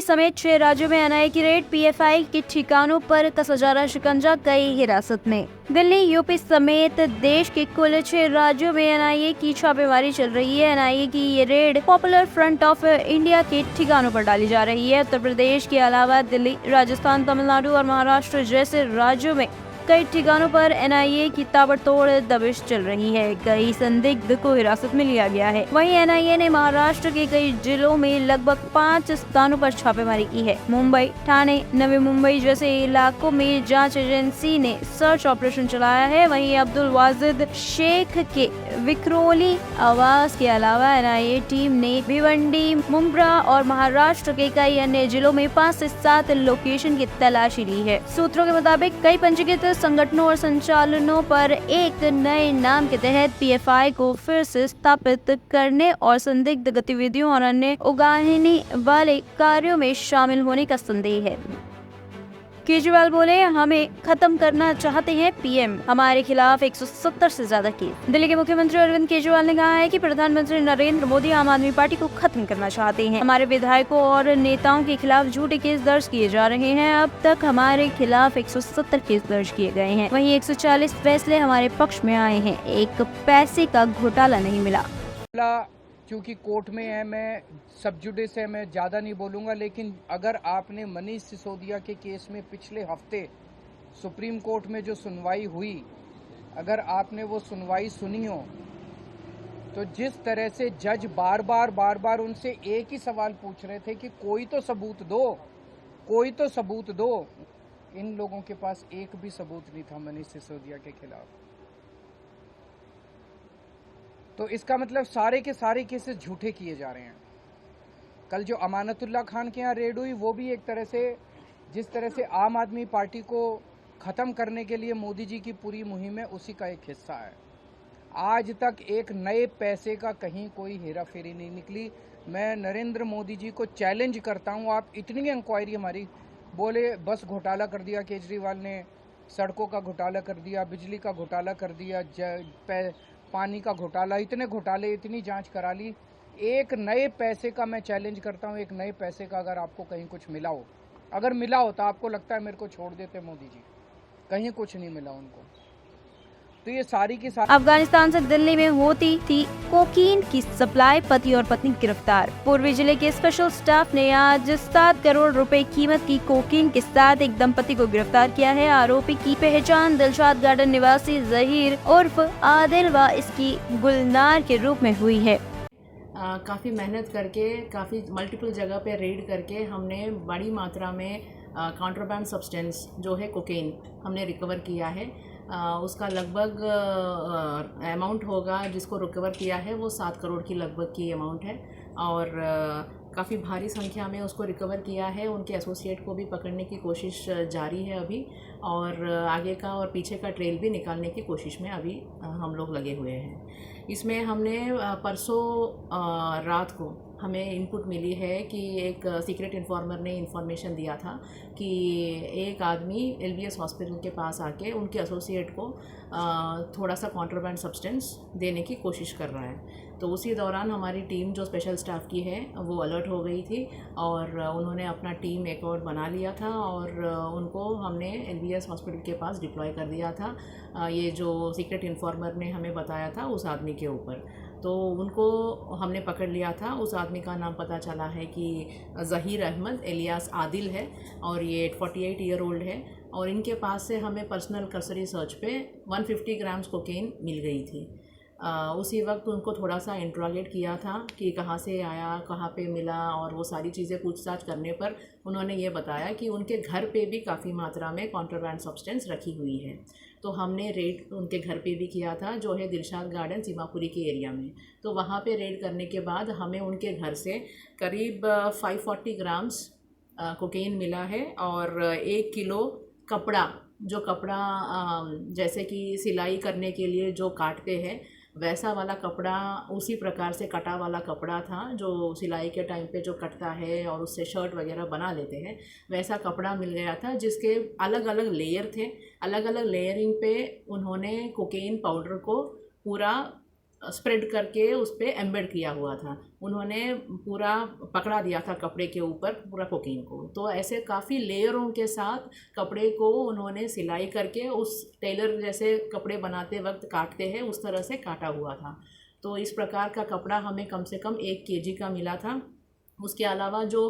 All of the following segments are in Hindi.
समेत 6 राज्यों में एनआईए की रेड, पीएफआई के ठिकानों पर कसा जा रहा शिकंजा, कई हिरासत में। दिल्ली, यूपी समेत देश के कुल 6 राज्यों में एनआईए की छापेमारी चल रही है। एनआईए की ये red popular front of India के ठिकानों पर डाली जा रही है। उत्तर प्रदेश के अलावा दिल्ली, राजस्थान, तमिलनाडु और महाराष्ट्र जैसे राज्यों में कई ठिकानों पर एनआईए की ताबड़तोड़ दबिश चल रही है। कई संदिग्ध को हिरासत में लिया गया है। वहीं एनआईए ने महाराष्ट्र के कई जिलों में लगभग 5 स्थानों पर छापेमारी की है। मुंबई, ठाणे, नवी मुंबई जैसे इलाकों में जांच एजेंसी ने सर्च ऑपरेशन चलाया है। वहीं अब्दुल वाजिद शेख के विक्रोली आवास के अलावा एनआईए टीम ने भिवंडी, मुंब्रा और महाराष्ट्र के कई अन्य जिलों में 5 से 7 लोकेशन की तलाशी ली है। सूत्रों के मुताबिक कई पंजीकृत संगठनों और संचालनों पर एक नए नाम के तहत पीएफआई को फिर से स्थापित करने और संदिग्ध गतिविधियों और अन्य उगाहने वाले कार्यों में शामिल होने का संदेह है। केजरीवाल बोले, हमें खत्म करना चाहते हैं पीएम, हमारे खिलाफ 170 से ज्यादा केस। दिल्ली के मुख्यमंत्री अरविंद केजरीवाल ने कहा है कि प्रधानमंत्री नरेंद्र मोदी आम आदमी पार्टी को खत्म करना चाहते हैं। हमारे विधायकों और नेताओं के खिलाफ झूठे केस दर्ज किए जा रहे हैं। अब तक हमारे खिलाफ 170 केस दर्ज किए गए हैं। वहीं 140 फैसले हमारे पक्ष में आए हैं। एक पैसे का घोटाला नहीं मिला। क्योंकि कोर्ट में है, मैं सब जुडिस है, मैं ज़्यादा नहीं बोलूँगा। लेकिन अगर आपने मनीष सिसोदिया के केस में पिछले हफ्ते सुप्रीम कोर्ट में जो सुनवाई हुई, अगर आपने वो सुनवाई सुनी हो, तो जिस तरह से जज बार बार उनसे एक ही सवाल पूछ रहे थे कि कोई तो सबूत दो, कोई तो सबूत दो। इन लोगों के पास एक भी सबूत नहीं था मनीष सिसोदिया के खिलाफ। तो इसका मतलब सारे के सारे केसेस झूठे किए जा रहे हैं। कल जो अमानतुल्लाह खान के यहाँ रेड हुई, वो भी एक तरह से, जिस तरह से आम आदमी पार्टी को ख़त्म करने के लिए मोदी जी की पूरी मुहिम है, उसी का एक हिस्सा है। आज तक एक नए पैसे का कहीं कोई हेरा फेरी नहीं निकली। मैं नरेंद्र मोदी जी को चैलेंज करता हूँ, आप इतनी इंक्वायरी हमारी, बोले बस घोटाला कर दिया केजरीवाल ने, सड़कों का घोटाला कर दिया, बिजली का घोटाला कर दिया, पानी का घोटाला, इतने घोटाले, इतनी जांच करा ली। एक नए पैसे का मैं चैलेंज करता हूं, एक नए पैसे का अगर आपको कहीं कुछ मिला हो, अगर मिला हो तो आपको लगता है मेरे को छोड़ देते मोदी जी, कहीं कुछ नहीं मिला उनको। तो ये सारी की सारी अफगानिस्तान से दिल्ली में होती थी कोकीन की सप्लाई, पति और पत्नी गिरफ्तार। पूर्वी जिले के स्पेशल स्टाफ ने आज 7 करोड़ रुपए कीमत की कोकीन के साथ एक दंपति को गिरफ्तार किया है। आरोपी की पहचान दिलशाद गार्डन निवासी जहीर उर्फ आदिल व इसकी गुलनार के रूप में हुई है। काफ़ी मेहनत करके, काफ़ी मल्टीपल जगह पे रेड करके हमने बड़ी मात्रा में कॉन्ट्राबैंड सब्सटेंस जो है कोकेन हमने रिकवर किया है। उसका लगभग अमाउंट होगा जिसको रिकवर किया है वो 7 करोड़ की लगभग की अमाउंट है। और काफ़ी भारी संख्या में उसको रिकवर किया है। उनके एसोसिएट को भी पकड़ने की कोशिश जारी है अभी, और आगे का और पीछे का ट्रेल भी निकालने की कोशिश में अभी हम लोग लगे हुए हैं। इसमें हमने परसों रात को हमें इनपुट मिली है कि एक सीक्रेट इन्फॉर्मर ने इन्फॉर्मेशन दिया था कि एक आदमी एलबीएस हॉस्पिटल के पास आके उनके एसोसिएट को थोड़ा सा कॉन्ट्राबैंड सब्सटेंस देने की कोशिश कर रहा है। तो उसी दौरान हमारी टीम जो स्पेशल स्टाफ की है वो अलर्ट हो गई थी और उन्होंने अपना टीम एक और बना लिया था और उनको हमने एलबीएस हॉस्पिटल के पास डिप्लॉय कर दिया था। ये जो सीक्रेट इन्फॉर्मर ने हमें बताया था उस आदमी के ऊपर, तो उनको हमने पकड़ लिया था। उस आदमी का नाम पता चला है कि ज़हीर अहमद एलियास आदिल है और ये 48 ईयर ओल्ड है। और इनके पास से हमें पर्सनल कर्सरी सर्च पे 150 ग्राम्स कोकेन मिल गई थी। उसी वक्त उनको थोड़ा सा इंट्रोगेट किया था कि कहाँ से आया, कहाँ पे मिला, और वो सारी चीज़ें पूछताछ करने पर उन्होंने ये बताया कि उनके घर पे भी काफ़ी मात्रा में कॉन्ट्राबैंड सब्सटेंस रखी हुई है। तो हमने रेड उनके घर पे भी किया था जो है दिलशाद गार्डन सीमापुरी के एरिया में। तो वहाँ पे रेड करने के बाद हमें उनके घर से करीब 540 ग्राम्स कोकेन मिला है और 1 किलो कपड़ा, जो कपड़ा जैसे कि सिलाई करने के लिए जो काटते हैं वैसा वाला कपड़ा, उसी प्रकार से कटा वाला कपड़ा था जो सिलाई के टाइम पे जो कटता है और उससे शर्ट वगैरह बना लेते हैं, वैसा कपड़ा मिल गया था जिसके अलग अलग लेयर थे। अलग अलग लेयरिंग पे उन्होंने कोकेन पाउडर को पूरा स्प्रेड करके उस पर एम्बेड किया हुआ था। उन्होंने पूरा पकड़ा दिया था कपड़े के ऊपर पूरा कोकीन को। तो ऐसे काफ़ी लेयरों के साथ कपड़े को उन्होंने सिलाई करके उस टेलर जैसे कपड़े बनाते वक्त काटते हैं उस तरह से काटा हुआ था। तो इस प्रकार का कपड़ा हमें कम से कम 1 kg का मिला था। उसके अलावा जो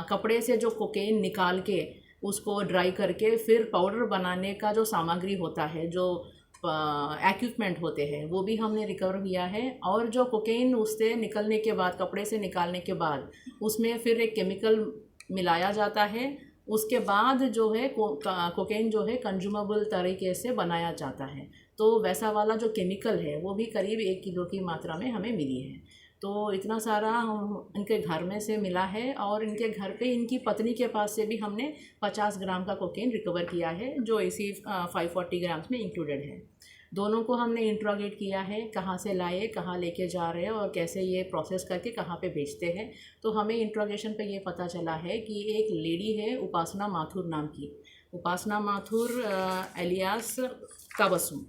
कपड़े से जो कोकेन निकाल के उसको ड्राई करके फिर पाउडर बनाने का जो सामग्री होता है, जो इक्विपमेंट होते हैं, वो भी हमने रिकवर किया है। और जो कोकेन उससे निकलने के बाद, कपड़े से निकालने के बाद उसमें फिर एक केमिकल मिलाया जाता है। उसके बाद जो है कोकेन जो है कंज्यूमेबल तरीके से बनाया जाता है। तो वैसा वाला जो केमिकल है वो भी करीब 1 किलो की मात्रा में हमें मिली है। तो इतना सारा हम इनके घर में से मिला है। और इनके घर पे इनकी पत्नी के पास से भी हमने 50 ग्राम का कोकेन रिकवर किया है, जो इसी 540 ग्राम्स में इंक्लूडेड है। दोनों को हमने इंट्रोगेट किया है, कहाँ से लाए, कहाँ लेके जा रहे हैं और कैसे ये प्रोसेस करके कहाँ पे बेचते हैं। तो हमें इंट्रोगेशन पे ये पता चला है कि एक लेडी है उपासना माथुर नाम की, उपासना माथुर एलियास काबसू।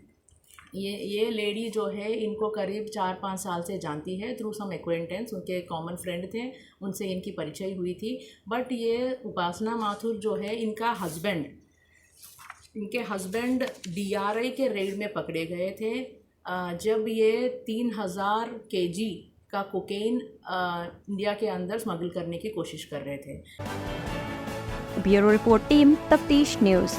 ये लेडी जो है इनको करीब 4-5 साल से जानती है थ्रू सम एक्वेंटेंस। उनके कॉमन फ्रेंड थे, उनसे इनकी परिचय हुई थी। बट ये उपासना माथुर जो है इनके हस्बैंड DRI के रेड में पकड़े गए थे जब ये 3000 kg का कोकेन इंडिया के अंदर स्मगल करने की कोशिश कर रहे थे। ब्यूरो रिपोर्ट टीम तफ्तीश न्यूज़।